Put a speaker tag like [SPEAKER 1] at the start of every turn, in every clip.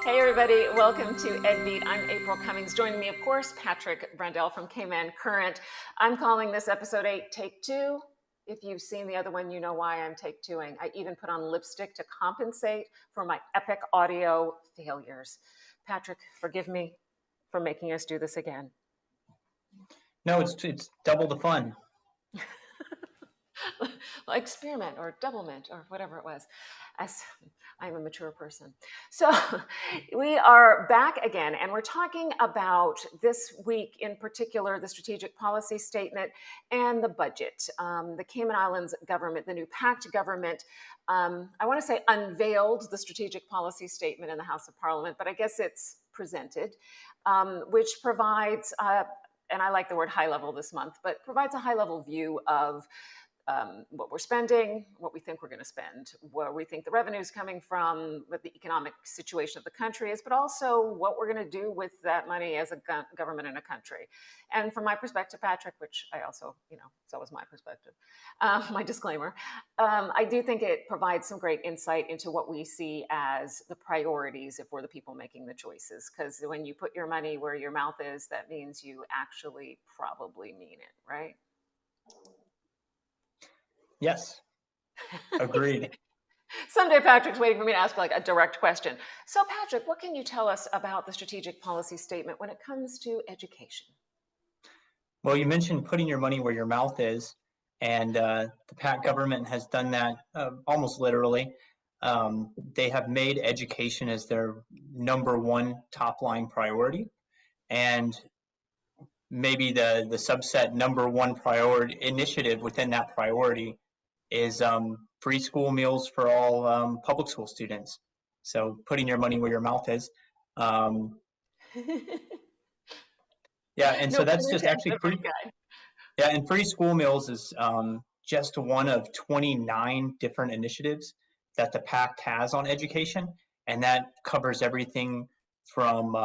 [SPEAKER 1] Hey everybody, welcome to Edbeat. I'm April Cummings. Joining me, of course, Patrick Brendel from Cayman Current. I'm calling this episode 8, Take 2. If you've seen the other one, you know why I'm take 2ing. I even put on lipstick to compensate for my epic audio failures. Patrick, forgive me for making us do this again.
[SPEAKER 2] No, it's double the fun.
[SPEAKER 1] Well, experiment or doublemint or whatever it was, as I'm a mature person. So we are back again, and we're talking about this week in particular, the strategic policy statement and the budget. The Cayman Islands government, the new PACT government, I want to say unveiled the strategic policy statement in the House of Parliament, but I guess it's presented, which provides, and I like the word high level this month, but provides a high level view of what we're spending, what we think we're going to spend, where we think the revenue is coming from, what the economic situation of the country is, but also what we're going to do with that money as a government in a country. And from my perspective, Patrick, which I also, it's always my perspective, my disclaimer, I do think it provides some great insight into what we see as the priorities if we're the people making the choices. Because when you put your money where your mouth is, that means you actually probably mean it, right?
[SPEAKER 2] Yes, agreed.
[SPEAKER 1] Someday Patrick's waiting for me to ask like a direct question. So Patrick, what can you tell us about the strategic policy statement when it comes to education?
[SPEAKER 2] Well, you mentioned putting your money where your mouth is, and the PACT government has done that almost literally. They have made education as their number one top line priority, and maybe the subset number one priority initiative within that priority is free school meals for all public school students. So putting your money where your mouth is. Yeah, and
[SPEAKER 1] No
[SPEAKER 2] so
[SPEAKER 1] pun
[SPEAKER 2] that's just
[SPEAKER 1] intended,
[SPEAKER 2] actually
[SPEAKER 1] but
[SPEAKER 2] free.
[SPEAKER 1] good guy.
[SPEAKER 2] Yeah, and free school meals is just one of 29 different initiatives that the PACT has on education, and that covers everything from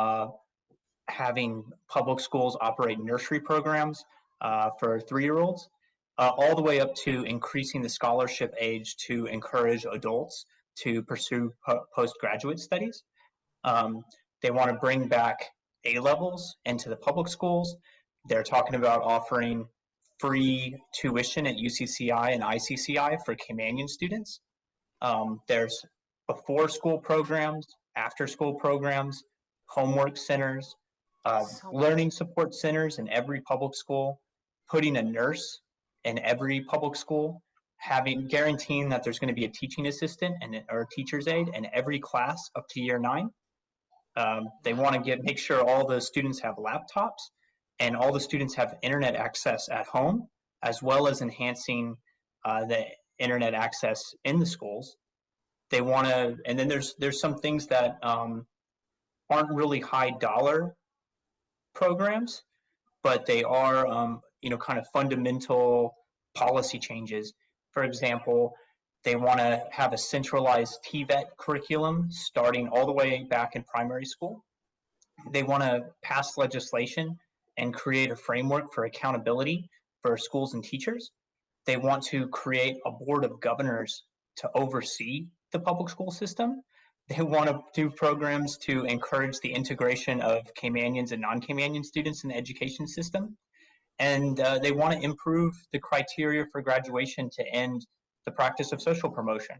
[SPEAKER 2] having public schools operate nursery programs for 3-year-olds, all the way up to increasing the scholarship age to encourage adults to pursue postgraduate studies. They want to bring back A-levels into the public schools. They're talking about offering free tuition at UCCI and ICCI for Caymanian students. There's before school programs, after school programs, homework centers, learning support centers in every public school, putting a nurse in every public school, guaranteeing that there's going to be a teaching assistant or a teacher's aide in every class up to year 9. They want to make sure all the students have laptops and all the students have internet access at home, as well as enhancing the internet access in the schools. They want to, and then there's some things that aren't really high dollar programs, but they are kind of fundamental policy changes. For example, they want to have a centralized TVET curriculum starting all the way back in primary school. They want to pass legislation and create a framework for accountability for schools and teachers. They want to create a board of governors to oversee the public school system. They want to do programs to encourage the integration of Caymanians and non-Caymanian students in the education system. And they want to improve the criteria for graduation to end the practice of social promotion.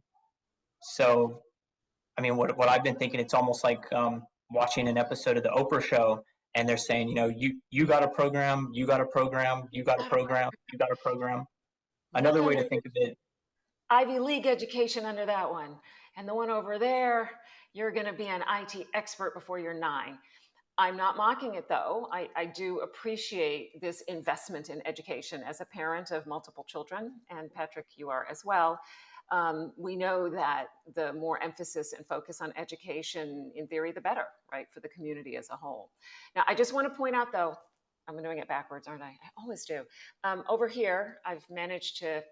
[SPEAKER 2] So, I mean, what I've been thinking, it's almost like watching an episode of the Oprah show, and they're saying, you got a program, you got a program, you got a program, you got a program. Another way to think of it.
[SPEAKER 1] Ivy League education under that one. And the one over there, you're going to be an IT expert before you're 9. I'm not mocking it, though. I do appreciate this investment in education as a parent of multiple children, and Patrick, you are as well. We know that the more emphasis and focus on education, in theory, the better, right, for the community as a whole. Now, I just want to point out, though, I'm doing it backwards, aren't I? I always do. Over here, I've managed to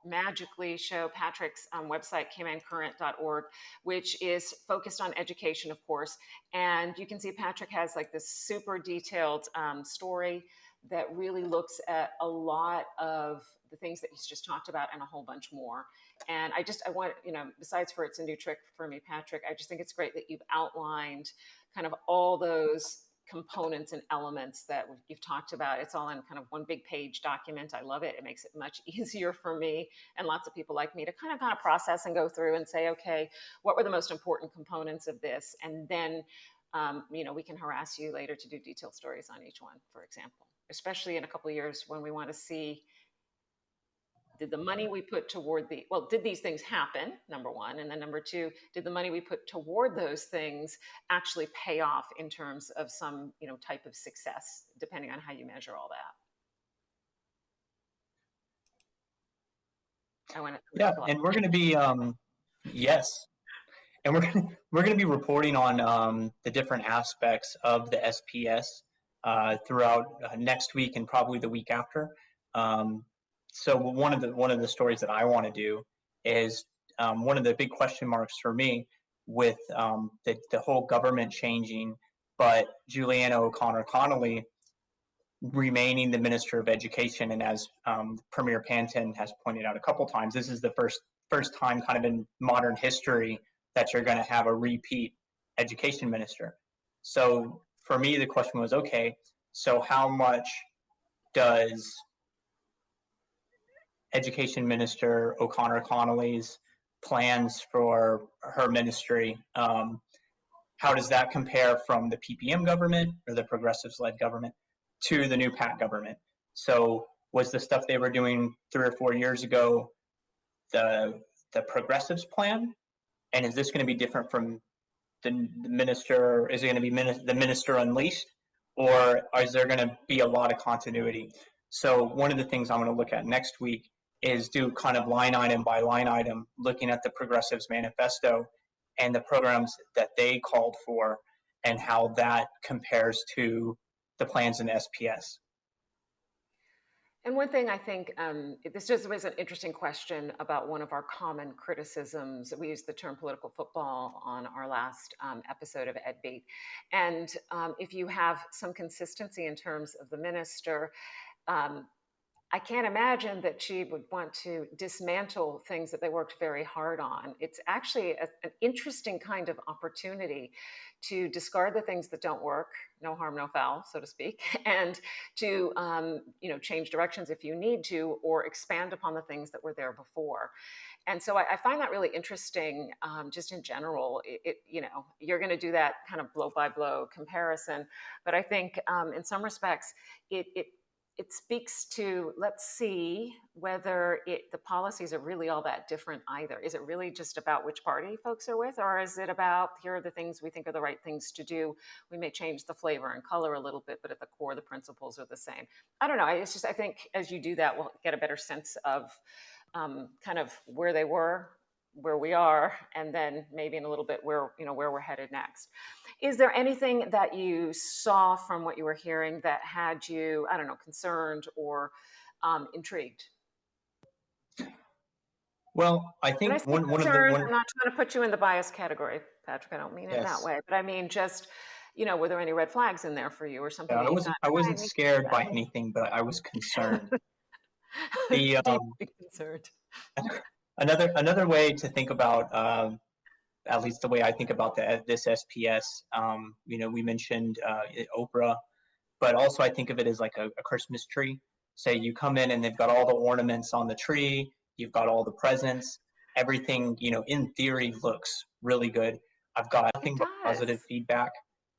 [SPEAKER 1] magically show Patrick's website, caymancurrent.org, which is focused on education, of course. And you can see Patrick has like this super detailed story that really looks at a lot of the things that he's just talked about and a whole bunch more. And I want, besides for it's a new trick for me, Patrick, I just think it's great that you've outlined kind of all those components and elements that you've talked about. It's all in kind of one big page document. I love it. It makes it much easier for me and lots of people like me to kind of process and go through and say, okay, what were the most important components of this? And then, we can harass you later to do detailed stories on each one, for example, especially in a couple of years when we want to see, did the money we put toward did these things happen, number one? And then number two, did the money we put toward those things actually pay off in terms of some, type of success, depending on how you measure all that?
[SPEAKER 2] Yeah, and we're going to be, yes, and we're going to be reporting on the different aspects of the SPS throughout next week and probably the week after. So one of the stories that I want to do is one of the big question marks for me with the whole government changing, but Juliana O'Connor Connolly remaining the Minister of Education. And as Premier Panton has pointed out a couple times, this is the first time kind of in modern history that you're going to have a repeat education minister. So for me, the question was, okay, so how much does Education Minister O'Connor Connolly's plans for her ministry, how does that compare from the PPM government or the progressives-led government to the new PACT government? So was the stuff they were doing 3 or 4 years ago the progressives' plan? And is this going to be different from the minister? Is it going to be the minister unleashed? Or is there going to be a lot of continuity? So one of the things I'm going to look at next week is do kind of line item by line item, looking at the progressives manifesto and the programs that they called for and how that compares to the plans in SPS.
[SPEAKER 1] And one thing I think, this just was an interesting question about one of our common criticisms. We used the term political football on our last episode of Edbeat. And if you have some consistency in terms of the minister, I can't imagine that she would want to dismantle things that they worked very hard on. It's actually an interesting kind of opportunity to discard the things that don't work, no harm, no foul, so to speak, and to change directions if you need to, or expand upon the things that were there before. And so I find that really interesting, just in general. You're going to do that kind of blow by blow comparison, but I think in some respects it speaks to, let's see whether the policies are really all that different either. Is it really just about which party folks are with, or is it about, here are the things we think are the right things to do? We may change the flavor and color a little bit, but at the core, the principles are the same. I don't know. It's just, I think as you do that, we'll get a better sense of kind of where they were, where we are, and then maybe in a little bit where we're headed next. Is there anything that you saw from what you were hearing that had you, I don't know, concerned or intrigued?
[SPEAKER 2] Well, I think one of the
[SPEAKER 1] I'm not trying to put you in the bias category, Patrick. I don't mean it that way, but I mean just, were there any red flags in there for you or something?
[SPEAKER 2] Yeah, I wasn't scared by anything, but I was concerned.
[SPEAKER 1] Concerned.
[SPEAKER 2] Another way to think about, at least the way I think about this SPS, we mentioned Oprah, but also I think of it as like a Christmas tree. Say you come in and they've got all the ornaments on the tree, you've got all the presents, everything, in theory looks really good. I've got nothing but positive feedback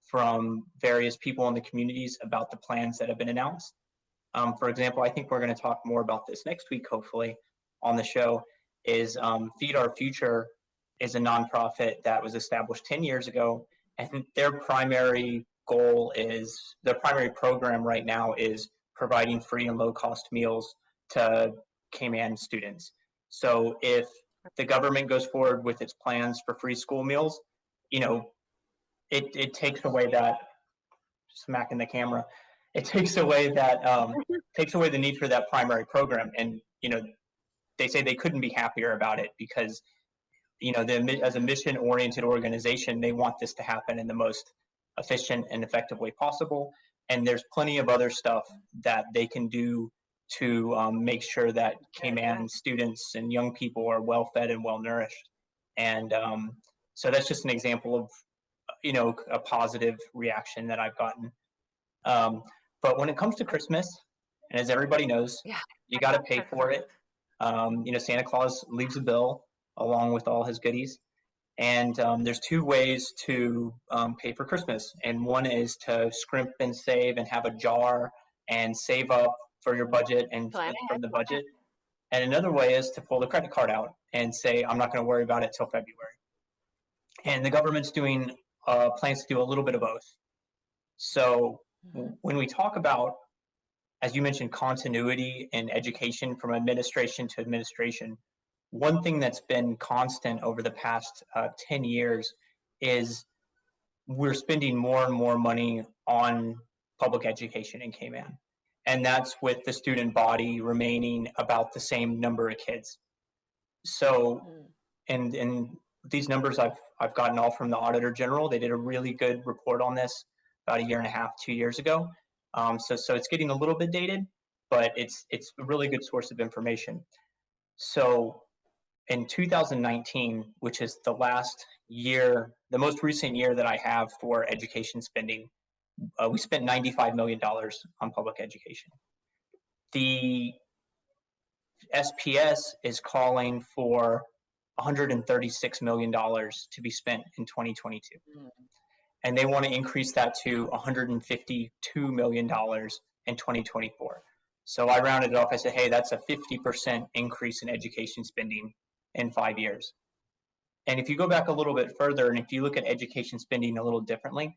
[SPEAKER 2] from various people in the communities about the plans that have been announced. For example, I think we're going to talk more about this next week, hopefully, on the show, is Feed Our Future is a nonprofit that was established 10 years ago. And their primary program right now is providing free and low-cost meals to Cayman students. So if the government goes forward with its plans for free school meals, it takes away that, smacking the camera, it takes away that, takes away the need for that primary program. And, they say they couldn't be happier about it because, as a mission-oriented organization, they want this to happen in the most efficient and effective way possible. And there's plenty of other stuff that they can do to make sure that Cayman students and young people are well fed and well nourished. And so that's just an example of, a positive reaction that I've gotten. But when it comes to Christmas, and as everybody knows,
[SPEAKER 1] Yeah.
[SPEAKER 2] you got to pay for it. Santa Claus leaves a bill along with all his goodies. And there's two ways to pay for Christmas. And one is to scrimp and save and have a jar and save up for your budget and
[SPEAKER 1] Plan
[SPEAKER 2] eat
[SPEAKER 1] ahead.
[SPEAKER 2] from the budget. And another way is to pull the credit card out and say, I'm not going to worry about it till February. And the government's doing plans to do a little bit of both. So when we talk about, as you mentioned, continuity in education from administration to administration, one thing that's been constant over the past 10 years is we're spending more and more money on public education in Cayman. And that's with the student body remaining about the same number of kids. So, and these numbers I've gotten all from the Auditor General. They did a really good report on this about a year and a half, 2 years ago. So it's getting a little bit dated, but it's a really good source of information. So in 2019, which is the last year, the most recent year that I have for education spending, we spent $95 million on public education. The SPS is calling for $136 million to be spent in 2022. And they want to increase that to $152 million in 2024. So I rounded it off. I said, hey, that's a 50% increase in education spending in 5 years. And if you go back a little bit further, and if you look at education spending a little differently,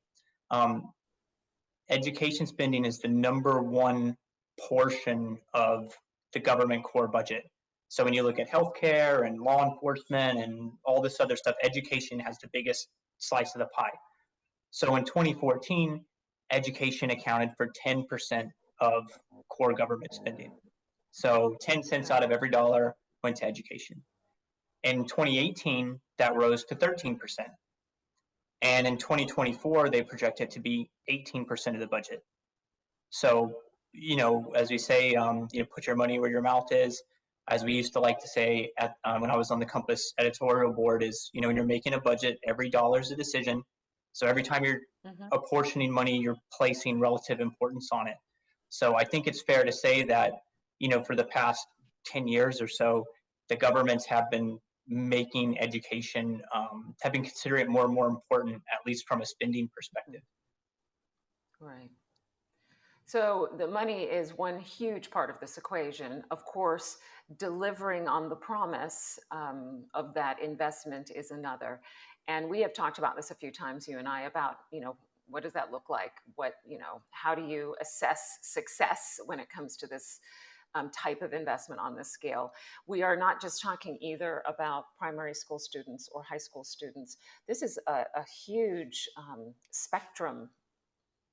[SPEAKER 2] education spending is the number one portion of the government core budget. So when you look at healthcare and law enforcement and all this other stuff, education has the biggest slice of the pie. So in 2014, education accounted for 10% of core government spending. So 10 cents out of every dollar went to education. In 2018, that rose to 13%. And in 2024, they project it to be 18% of the budget. So, as we say, put your money where your mouth is. As we used to like to say when I was on the Compass editorial board is, when you're making a budget, every dollar is a decision. So every time you're apportioning money, you're placing relative importance on it. So I think it's fair to say that, for the past 10 years or so, the governments have been making education, have been considering it more and more important, at least from a spending perspective.
[SPEAKER 1] Right. So the money is one huge part of this equation. Of course, delivering on the promise of that investment is another. And we have talked about this a few times, you and I, about, what does that look like? How do you assess success when it comes to this type of investment on this scale? We are not just talking either about primary school students or high school students. This is a huge spectrum,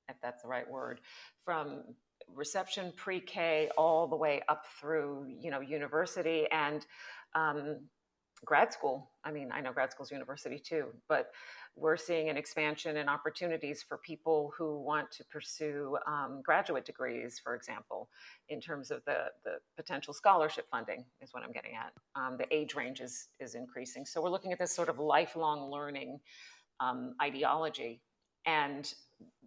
[SPEAKER 1] if that's the right word, from reception pre-K all the way up through, university and grad school. I mean, I know grad school's university too, but we're seeing an expansion in opportunities for people who want to pursue graduate degrees, for example, in terms of the potential scholarship funding is what I'm getting at. The age range is increasing. So we're looking at this sort of lifelong learning ideology. And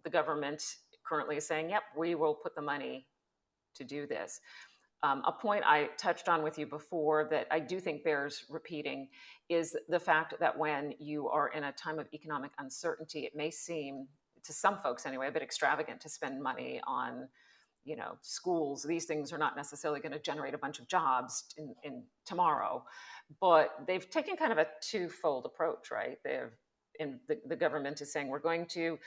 [SPEAKER 1] the government currently is saying, yep, we will put the money to do this. A point I touched on with you before that I do think bears repeating is the fact that when you are in a time of economic uncertainty, it may seem, to some folks anyway, a bit extravagant to spend money on, schools. These things are not necessarily going to generate a bunch of jobs in tomorrow, but they've taken kind of a twofold approach, right? The government is saying we're going to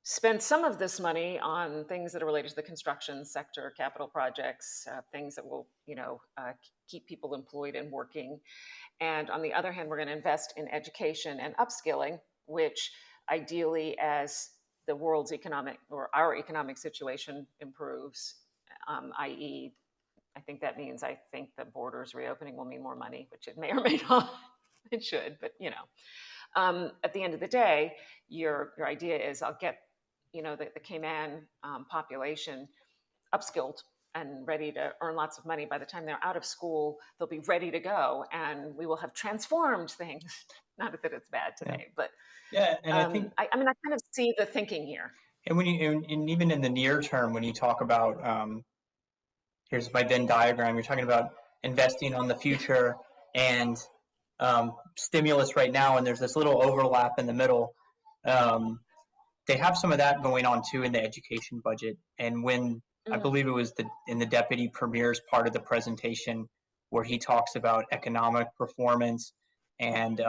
[SPEAKER 1] spend some of this money on things that are related to the construction sector, capital projects, things that will, keep people employed and working. And on the other hand, we're going to invest in education and upskilling, which ideally, as the world's economic or our economic situation improves, i.e., I think that means the borders reopening will mean more money, which it may or may not. It should, but at the end of the day, your idea is I'll get the Cayman population upskilled and ready to earn lots of money. By the time they're out of school, they'll be ready to go, and we will have transformed things. Not that it's bad today, but
[SPEAKER 2] yeah, and I think,
[SPEAKER 1] I mean, I kind of see the thinking here.
[SPEAKER 2] and when and even in the near term, when you talk about, here's my Venn diagram, you're talking about investing on the future and stimulus right now, and there's this little overlap in the middle. Um, they have some of that going on too in the education budget. And when I
[SPEAKER 1] Mm,
[SPEAKER 2] believe it was in the deputy premier's part of the presentation where he talks about economic performance and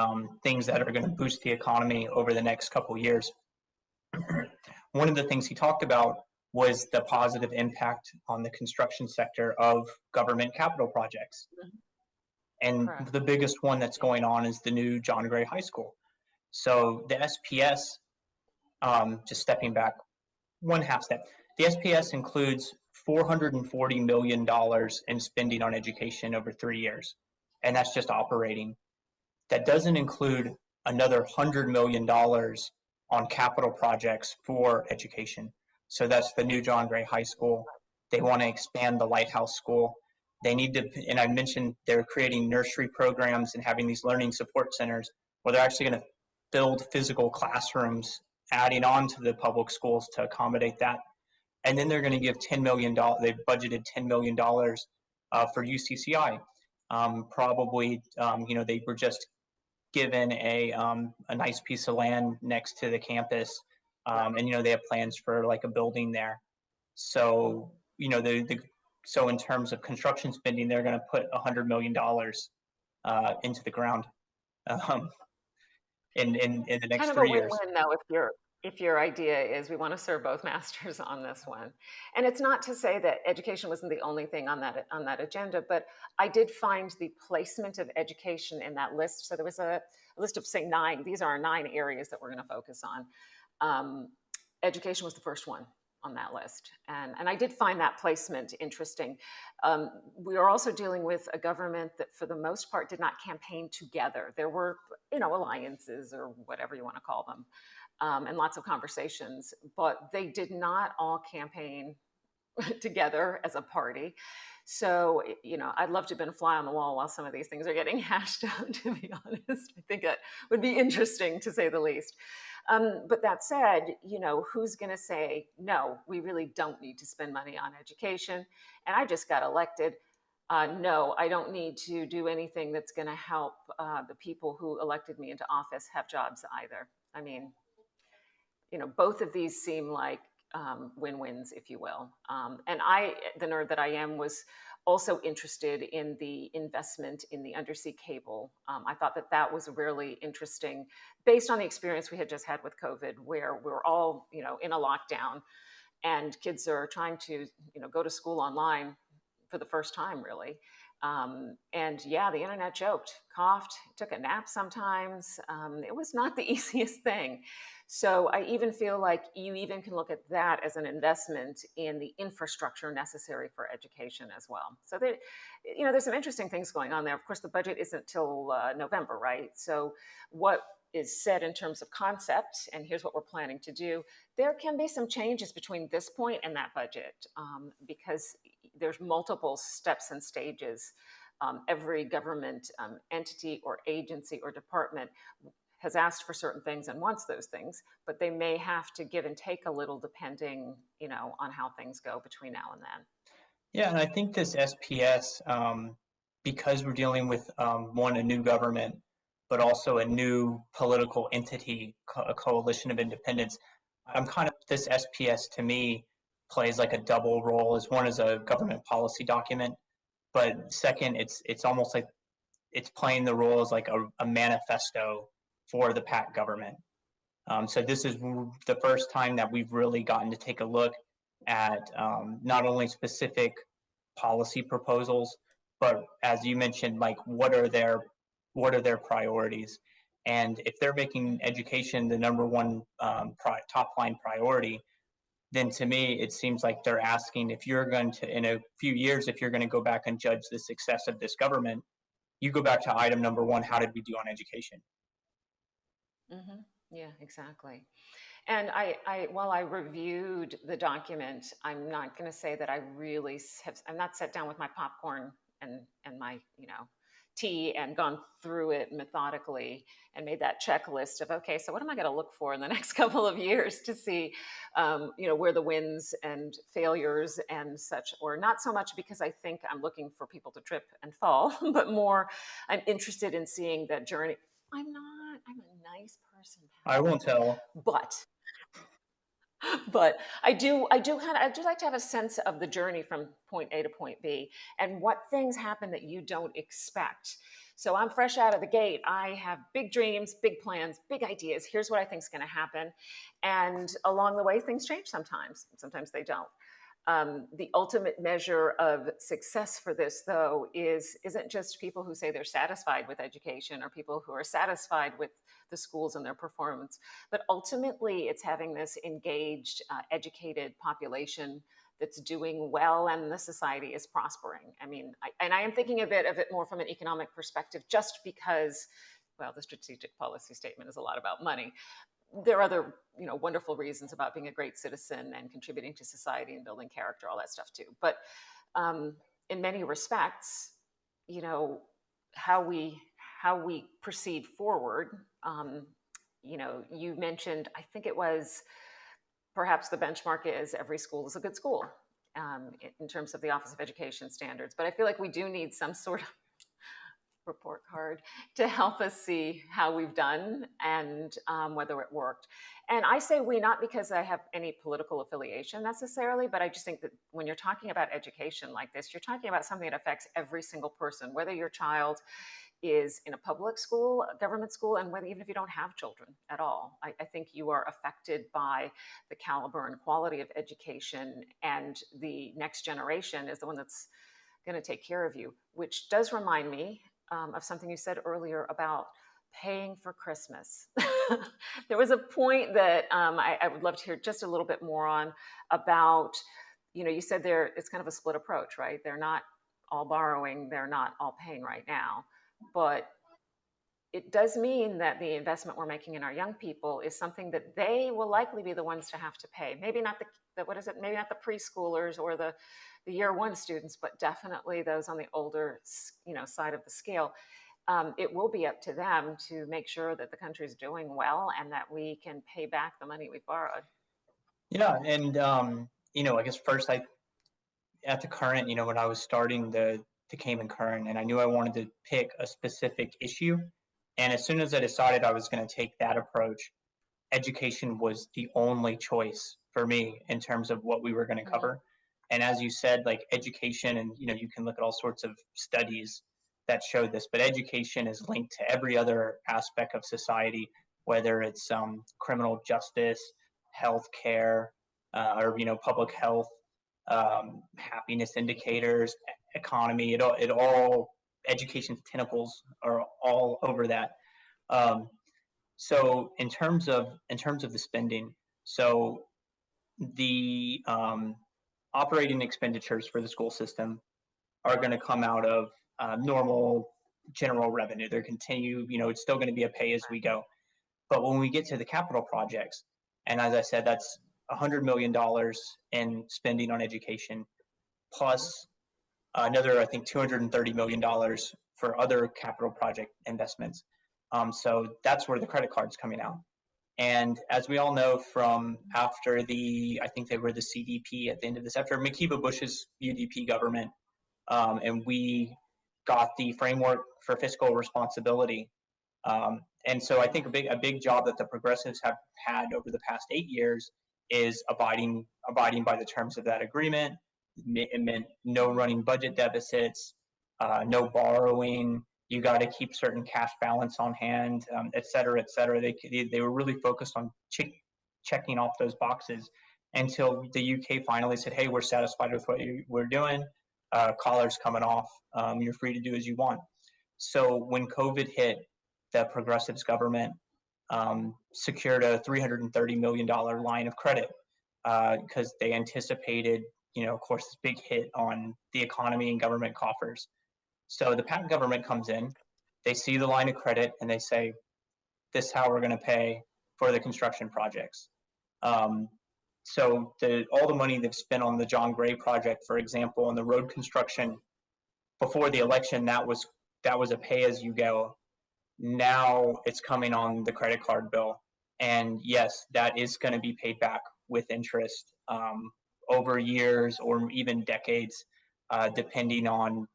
[SPEAKER 2] things that are going to boost the economy over the next couple of years. One of the things he talked about was the positive impact on the construction sector of government capital projects. And
[SPEAKER 1] correct.
[SPEAKER 2] the biggest one that's going on is the new John Gray High School. So the SPS, just stepping back one half step, the SPS includes $440 million in spending on education over 3 years. And that's just operating. That doesn't include another $100 million on capital projects for education. So that's the new John Gray High School. They want to expand the Lighthouse School. They need to, and I mentioned they're creating nursery programs and having these learning support centers where they're actually going to build physical classrooms, adding on to the public schools to accommodate that. And then they're going to give $10 million. They've budgeted $10 million for UCCI. Probably, they were just given a nice piece of land next to the campus, and they have plans for like a building there. So so in terms of construction spending, they're going to put $100 million into the ground um, in the
[SPEAKER 1] Kind
[SPEAKER 2] next
[SPEAKER 1] of a
[SPEAKER 2] 3 years.
[SPEAKER 1] win-win though, if your idea is we want to serve both masters on this one. And it's not to say that education wasn't the only thing on that agenda, but I did find the placement of education in that list. So there was a list of, say, 9. These are our 9 areas that we're going to focus on. Education was the first one on that list. And I did find that placement interesting. We are also dealing with a government that, for the most part, did not campaign together. There were, alliances or whatever you want to call them, and lots of conversations, but they did not all campaign together as a party. So, I'd love to have been a fly on the wall while some of these things are getting hashed out, to be honest. I think that would be interesting, to say the least. But that said, who's going to say, no, we really don't need to spend money on education? And I just got elected. No, I don't need to do anything that's going to help the people who elected me into office have jobs either. I mean, both of these seem like win-wins, if you will. And I, the nerd that I am, was also interested in the investment in the undersea cable. I thought that was really interesting, based on the experience we had just had with COVID, where we're all, in a lockdown, and kids are trying to, go to school online for the first time, really. And yeah, the internet choked, coughed, took a nap sometimes. It was not the easiest thing. So I even feel like you even can look at that as an investment in the infrastructure necessary for education as well. So there's some interesting things going on there. Of course, the budget isn't till November, right? So what is said in terms of concept, and here's what we're planning to do, there can be some changes between this point and that budget, because there's multiple steps and stages. Every government entity or agency or department has asked for certain things and wants those things, but they may have to give and take a little depending, on how things go between now and then.
[SPEAKER 2] Yeah, and I think this SPS, because we're dealing with a new government, but also a new political entity, a coalition of independents, this SPS to me plays like a double role. As one is a government policy document, but second, it's almost like it's playing the role as like a manifesto for the PACT government. So this is the first time that we've really gotten to take a look at not only specific policy proposals, but as you mentioned, like what are their priorities? And if they're making education the number one top line priority, then to me it seems like they're asking, if you're going to, in a few years, if you're going to go back and judge the success of this government, you go back to item number 1: how did we do on education?
[SPEAKER 1] Mm-hmm. Yeah, exactly. And while I reviewed the document, I'm not going to say that I really have. I'm not sat down with my popcorn and my tea and gone through it methodically and made that checklist of, okay, so what am I going to look for in the next couple of years to see, where the wins and failures and such, or not so much because I think I'm looking for people to trip and fall, but more I'm interested in seeing that journey. I'm not. I'm a nice person,
[SPEAKER 2] I won't tell.
[SPEAKER 1] but but I do like to have a sense of the journey from point A to point B and what things happen that you don't expect. So I'm fresh out of the gate. I have big dreams, big plans, big ideas. Here's what I think is going to happen. And along the way, things change sometimes. Sometimes they don't. The ultimate measure of success for this, though, isn't just people who say they're satisfied with education or people who are satisfied with the schools and their performance, but ultimately it's having this engaged, educated population that's doing well and the society is prospering. I mean, I am thinking of it more from an economic perspective, just because, well, the strategic policy statement is a lot about money. There are other wonderful reasons about being a great citizen and contributing to society and building character, all that stuff too. But in many respects, you know how we proceed forward. You mentioned, I think it was, perhaps the benchmark is every school is a good school, in terms of the Office of Education Standards, but I feel like we do need some sort of report card to help us see how we've done and whether it worked. And I say we, not because I have any political affiliation necessarily, but I just think that when you're talking about education like this, you're talking about something that affects every single person, whether your child is in a public school, a government school, and whether, even if you don't have children at all, I think you are affected by the caliber and quality of education, and the next generation is the one that's going to take care of you, which does remind me of something you said earlier about paying for Christmas. There was a point that I would love to hear just a little bit more on about, you said it's kind of a split approach, right? They're not all borrowing, they're not all paying right now, but it does mean that the investment we're making in our young people is something that they will likely be the ones to have to pay. Maybe not maybe not the preschoolers or the year one students, but definitely those on the older, side of the scale. It will be up to them to make sure that the country is doing well and that we can pay back the money we've borrowed.
[SPEAKER 2] Yeah, and I guess first at the current, when I was starting the Cayman Current, and I knew I wanted to pick a specific issue, and as soon as I decided I was going to take that approach, education was the only choice for me in terms of what we were going to
[SPEAKER 1] Mhm.
[SPEAKER 2] cover. And as you said, like education, and you can look at all sorts of studies that show this, but education is linked to every other aspect of society, whether it's criminal justice, healthcare, or public health, happiness indicators, economy. It all education's tentacles are all over that. Um, so in terms of the spending, so the operating expenditures for the school system are going to come out of normal general revenue. They're continue, it's still going to be a pay as we go. But when we get to the capital projects, and as I said, that's $100 million in spending on education, plus another, I think, $230 million for other capital project investments. So that's where the credit card's coming out. And as we all know from after I think they were the CDP at the end of this, after Makiba Bush's UDP government, and we got the framework for fiscal responsibility. And so I think a big job that the progressives have had over the past 8 years is abiding by the terms of that agreement. It meant no running budget deficits, no borrowing. You got to keep certain cash balance on hand, et cetera, et cetera. They were really focused on checking off those boxes until the UK finally said, "Hey, we're satisfied with what we're doing. Collar's coming off. You're free to do as you want." So when COVID hit, the progressives government secured a $330 million line of credit because they anticipated, of course, this big hit on the economy and government coffers. So the PACT government comes in, they see the line of credit, and they say, "This is how we're going to pay for the construction projects." So all the money they've spent on the John Gray project, for example, and the road construction before the election, that was a pay as you go. Now it's coming on the credit card bill, and yes, that is going to be paid back with interest over years or even decades, depending on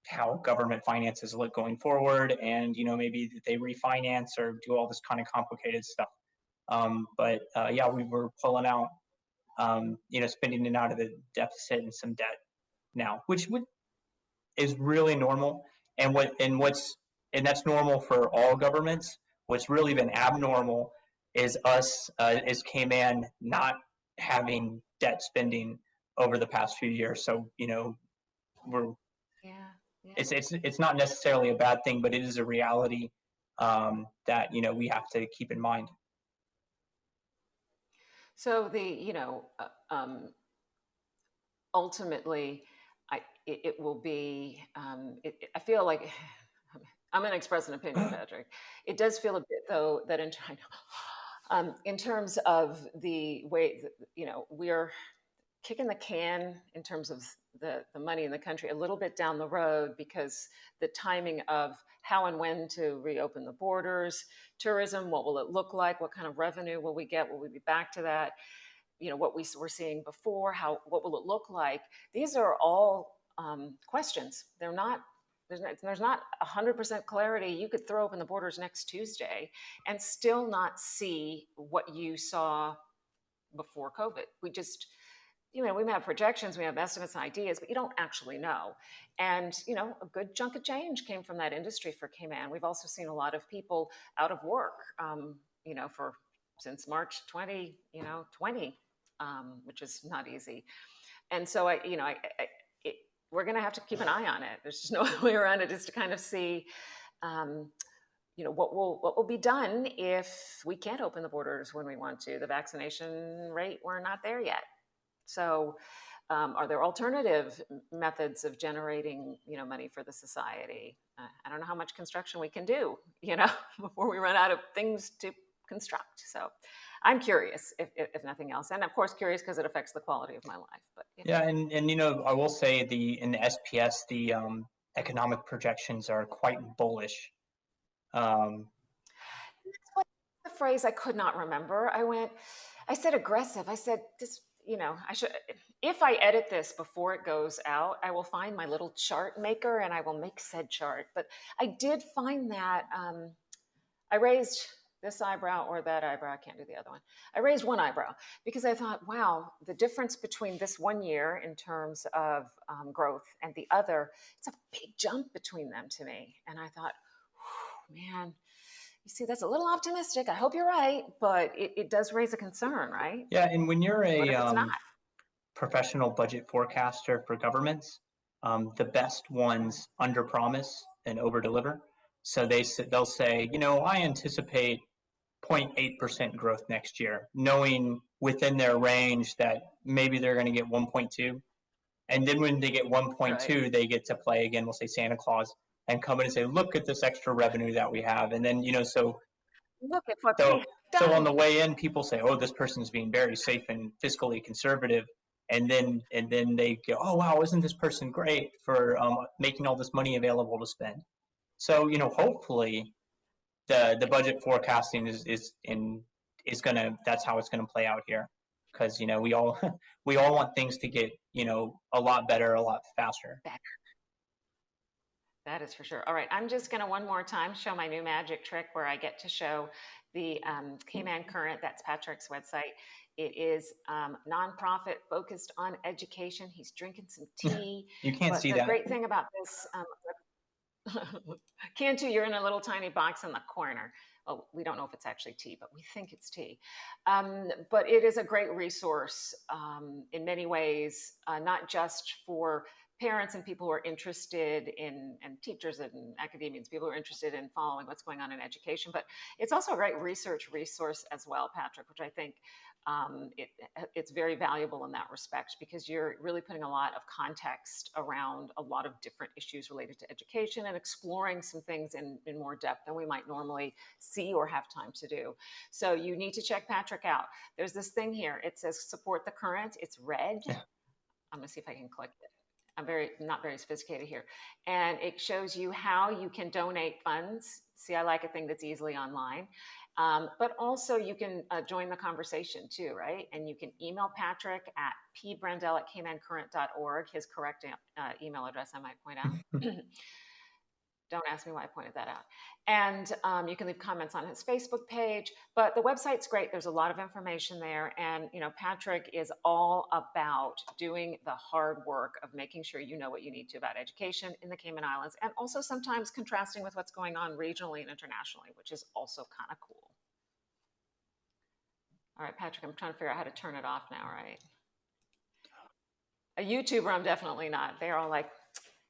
[SPEAKER 2] how government finances look going forward, and maybe they refinance or do all this kind of complicated stuff. But yeah, we were pulling out, spending it out of the deficit and some debt now, which is really normal. And that's normal for all governments. What's really been abnormal is us, as Cayman, not having debt spending over the past few years. So we're
[SPEAKER 1] Yeah. Yeah.
[SPEAKER 2] it's not necessarily a bad thing, but it is a reality that we have to keep in mind.
[SPEAKER 1] So ultimately, it will be. I feel like I'm going to express an opinion, Patrick. It does feel a bit, though, that in terms of the way that, we're kicking the can in terms of the money in the country a little bit down the road, because the timing of how and when to reopen the borders, tourism, what will it look like? What kind of revenue will we get? Will we be back to that? What we were seeing before, what will it look like? These are all questions. There's not 100% clarity. You could throw open the borders next Tuesday and still not see what you saw before COVID. We just, we may have projections, we have estimates and ideas, but you don't actually know. And, a good chunk of change came from that industry for Cayman. We've also seen a lot of people out of work, since March 2020, which is not easy. And so we're going to have to keep an eye on it. There's just no way around it, is to kind of see, what will be done if we can't open the borders when we want to. The vaccination rate, we're not there yet. So, are there alternative methods of generating, money for the society? I don't know how much construction we can do, before we run out of things to construct. So, I'm curious, if nothing else, and of course curious because it affects the quality of my life. But
[SPEAKER 2] yeah, and I will say in the SPS, the economic projections are quite bullish.
[SPEAKER 1] That's what the phrase I could not remember. I said aggressive. I said this, I should, if I edit this before it goes out, I will find my little chart maker and I will make said chart. But I did find that I raised this eyebrow or that eyebrow. I can't do the other one. I raised one eyebrow because I thought, wow, the difference between this one year in terms of growth and the other, it's a big jump between them to me. And I thought, man, you see, that's a little optimistic. I hope you're right, but it does raise a concern, right?
[SPEAKER 2] Yeah, and when you're
[SPEAKER 1] What if it's not?
[SPEAKER 2] professional budget forecaster for governments, the best ones under promise and over deliver. So they'll say, I anticipate 0.8% growth next year, knowing within their range that maybe they're going to get 1.2. And then when they get 1.2,
[SPEAKER 1] Right.
[SPEAKER 2] they get to play again, we'll say Santa Claus, and come in and say, look at this extra revenue that we have. And then,
[SPEAKER 1] Look at what
[SPEAKER 2] so
[SPEAKER 1] they've
[SPEAKER 2] so on
[SPEAKER 1] done.
[SPEAKER 2] the way in, people say, oh, this person's being very safe and fiscally conservative. And then they go, oh wow, isn't this person great for making all this money available to spend? So hopefully the budget forecasting is gonna that's how it's gonna play out here, because we all we all want things to get a lot better, a lot faster.
[SPEAKER 1] That is for sure. All right, I'm just going to one more time show my new magic trick where I get to show the Cayman Current. That's Patrick's website. It is nonprofit focused on education. He's drinking some tea.
[SPEAKER 2] You can't
[SPEAKER 1] But
[SPEAKER 2] see
[SPEAKER 1] the
[SPEAKER 2] that.
[SPEAKER 1] great thing about this, can too, you're in a little tiny box in the corner. Well, we don't know if it's actually tea, but we think it's tea. But it is a great resource in many ways, not just for parents and people who are interested in, and teachers and academians, people who are interested in following what's going on in education. But it's also a great research resource as well, Patrick, which I think it's very valuable in that respect, because you're really putting a lot of context around a lot of different issues related to education and exploring some things in more depth than we might normally see or have time to do. So you need to check Patrick out. There's this thing here. It says support the current. It's red. I'm going to see if I can click it. I'm not very sophisticated here. And it shows you how you can donate funds. See, I like a thing that's easily online. But also you can join the conversation too, right? And you can email Patrick at pbrendel@caymancurrent.org, his correct email address, I might point out. Don't ask me why I pointed that out. And you can leave comments on his Facebook page, but the website's great. There's a lot of information there. And, you know, Patrick is all about doing the hard work of making sure you know what you need to about education in the Cayman Islands, and also sometimes contrasting with what's going on regionally and internationally, which is also kind of cool. All right, Patrick, I'm trying to figure out how to turn it off now, right? A YouTuber, I'm definitely not. They're all like,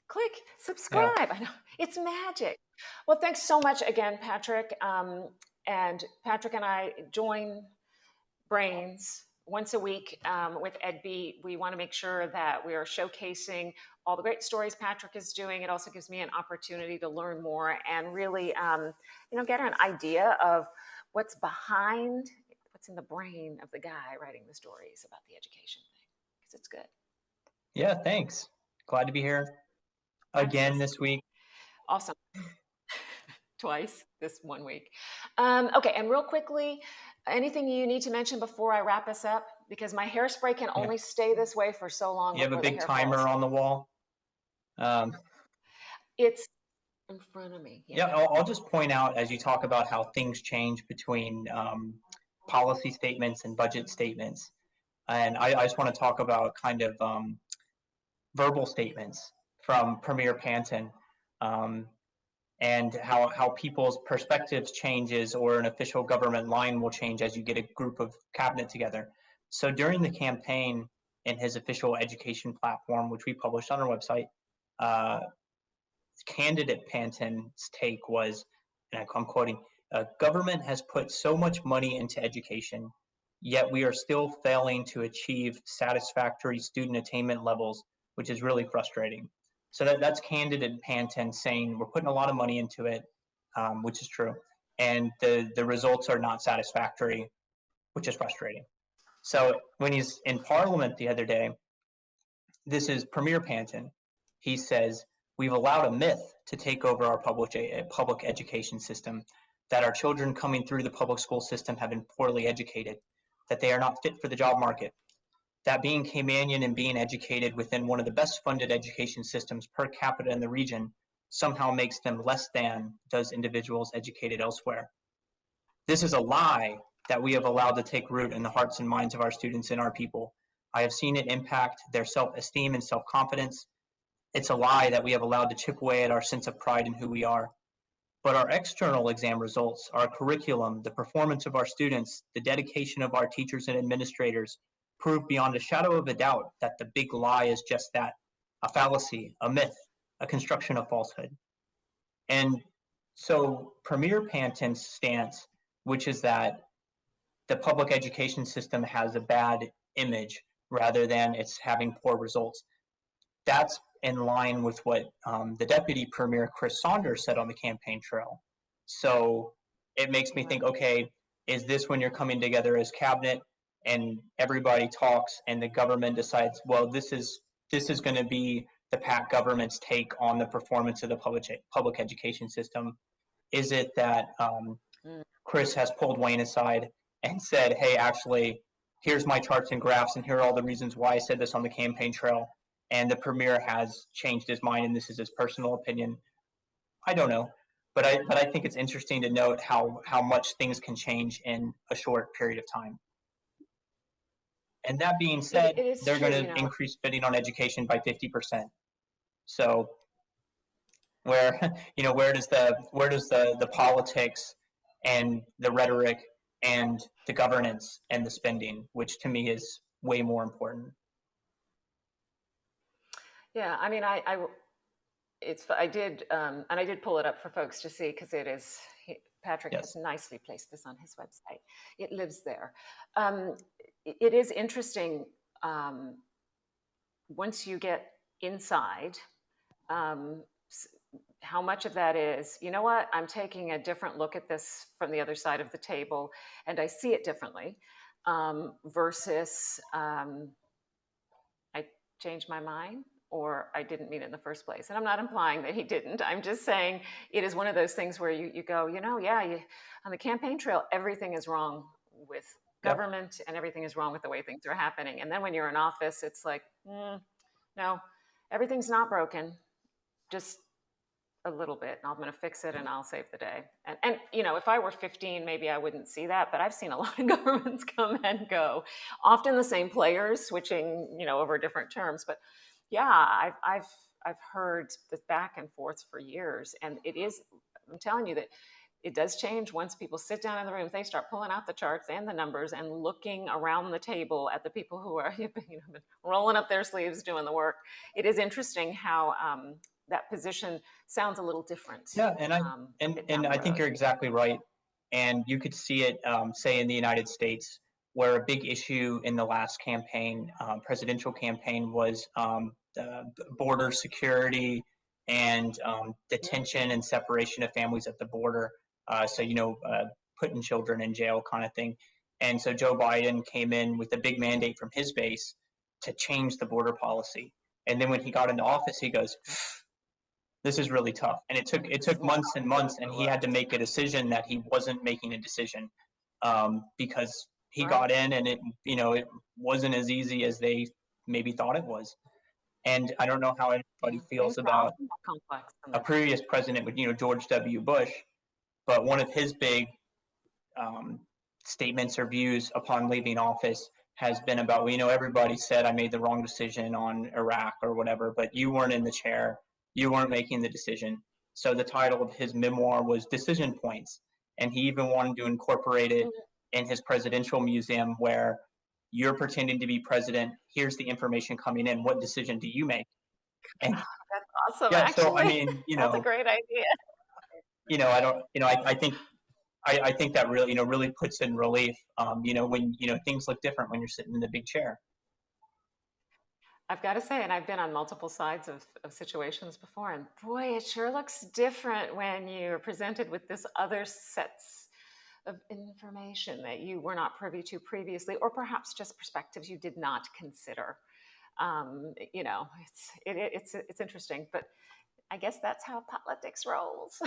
[SPEAKER 1] click subscribe. Yeah. I know, it's magic. Well, thanks so much again, Patrick. And Patrick and I join brains once a week with Edbeat. We want to make sure that we are showcasing all the great stories Patrick is doing. It also gives me an opportunity to learn more and really, you know, get an idea of what's behind, what's in the brain of the guy writing the stories about the education thing, because it's good.
[SPEAKER 2] Yeah, thanks. Glad to be here again this week.
[SPEAKER 1] Awesome. Twice this 1 week. Okay, and real quickly, anything you need to mention before I wrap us up? Because my hairspray can only stay this way for so long.
[SPEAKER 2] You have a big timer on the wall?
[SPEAKER 1] It's in front of me.
[SPEAKER 2] Yeah, I'll just point out, as you talk about how things change between policy statements and budget statements, and I just want to talk about kind of verbal statements from Premier Panton, and how people's perspectives changes, or an official government line will change as you get a group of cabinet together. So during the campaign, in his official education platform, which we published on our website, candidate Panton's take was, and I'm quoting, government has put so much money into education, yet we are still failing to achieve satisfactory student attainment levels, which is really frustrating. So that's candidate Panton saying we're putting a lot of money into it, which is true, and the results are not satisfactory, which is frustrating. So when he's in Parliament the other day, this is Premier Panton, he says, we've allowed a myth to take over our public education system, that our children coming through the public school system have been poorly educated, that they are not fit for the job market, that being Caymanian and being educated within one of the best funded education systems per capita in the region somehow makes them less than does individuals educated elsewhere. This is a lie that we have allowed to take root in the hearts and minds of our students and our people. I have seen it impact their self-esteem and self-confidence. It's a lie that we have allowed to chip away at our sense of pride in who we are. But our external exam results, our curriculum, the performance of our students, the dedication of our teachers and administrators prove beyond a shadow of a doubt that the big lie is just that, a fallacy, a myth, a construction of falsehood. And so Premier Panton's stance, which is that the public education system has a bad image rather than it's having poor results, that's in line with what the Deputy Premier, Chris Saunders, said on the campaign trail. So it makes me think, okay, is this when you're coming together as cabinet and everybody talks and the government decides, well, this is going to be the PACT government's take on the performance of the public education system? Is it that Chris has pulled Wayne aside and said, hey, actually, here's my charts and graphs, and here are all the reasons why I said this on the campaign trail, and the Premier has changed his mind and this is his personal opinion? I don't know. But I think it's interesting to note how much things can change in a short period of time. And that being said, they're going to increase spending on education by 50%. So where does the politics and the rhetoric and the governance and the spending, which to me is way more important?
[SPEAKER 1] Yeah, I mean, I did, and I did pull it up for folks to see because Patrick has
[SPEAKER 2] Yes.
[SPEAKER 1] nicely placed this on his website. It lives there. Um, it is interesting um, once you get inside, um, how much of that is, you know what, I'm taking a different look at this from the other side of the table and I see it differently, versus I changed my mind or I didn't mean it in the first place. And I'm not implying that he didn't. I'm just saying it is one of those things where you go, yeah, on the campaign trail, everything is wrong with
[SPEAKER 2] Yep.
[SPEAKER 1] government and everything is wrong with the way things are happening. And then when you're in office, it's like, no, everything's not broken, just a little bit, and I'm going to fix it and I'll save the day. And if I were 15, maybe I wouldn't see that, but I've seen a lot of governments come and go, often the same players switching, over different terms. But yeah, I've heard this back and forth for years, and I'm telling you that it does change once people sit down in the room. They start pulling out the charts and the numbers and looking around the table at the people who are rolling up their sleeves doing the work. It is interesting how that position sounds a little different
[SPEAKER 2] Yeah, and I
[SPEAKER 1] a
[SPEAKER 2] and
[SPEAKER 1] bit
[SPEAKER 2] and
[SPEAKER 1] down the
[SPEAKER 2] I think
[SPEAKER 1] road.
[SPEAKER 2] you're exactly right. And you could see it, say, in the United States, where a big issue in the last campaign, presidential campaign, was border security and detention and separation of families at the border. So, putting children in jail kind of thing. And so Joe Biden came in with a big mandate from his base to change the border policy. And then when he got into office, he goes, this is really tough. And it took
[SPEAKER 1] Wow,
[SPEAKER 2] months and months, and he had to make a decision that he wasn't making a decision, because he
[SPEAKER 1] right.
[SPEAKER 2] got in and it wasn't as easy as they maybe thought it was. And I don't know how
[SPEAKER 1] Yeah,
[SPEAKER 2] everybody
[SPEAKER 1] things
[SPEAKER 2] feels
[SPEAKER 1] are
[SPEAKER 2] about
[SPEAKER 1] often more complex than
[SPEAKER 2] a
[SPEAKER 1] that.
[SPEAKER 2] previous president with George W. Bush, but one of his big um, statements or views upon leaving office has been about, well, everybody said I made the wrong decision on Iraq or whatever, but you weren't in the chair, you weren't making the decision. So the title of his memoir was Decision Points, and he even wanted to incorporate it
[SPEAKER 1] Mhm.
[SPEAKER 2] in his presidential museum, where you're pretending to be president. Here's the information coming in. What decision do you make? And
[SPEAKER 1] That's awesome,
[SPEAKER 2] yeah, so I
[SPEAKER 1] actually.
[SPEAKER 2] mean,
[SPEAKER 1] That's a great idea.
[SPEAKER 2] I don't, I think that really, really puts in relief, when, things look different when you're sitting in the big chair.
[SPEAKER 1] I've got to say, and I've been on multiple sides of situations before, and boy, it sure looks different when you're presented with this other sets of information that you were not privy to previously, or perhaps just perspectives you did not consider. It's interesting, but I guess that's how politics rolls.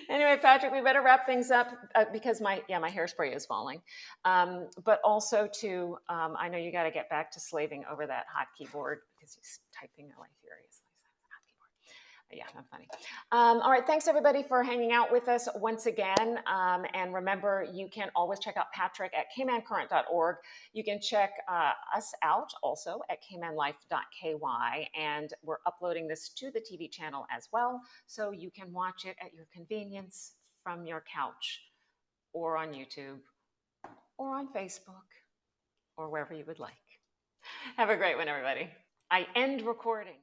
[SPEAKER 1] Anyway, Patrick, we better wrap things up because my hairspray is falling. But also to I know you got to get back to slaving over that hot keyboard because he's typing away furiously. Hot keyboard. Yeah, I'm funny. All right, thanks everybody for hanging out with us once again. And remember, you can always check out Patrick at caymancurrent.org. You can check us out also at caymanlife.ky. And we're uploading this to the TV channel as well, so you can watch it at your convenience from your couch or on YouTube or on Facebook or wherever you would like. Have a great one, everybody. I end recording.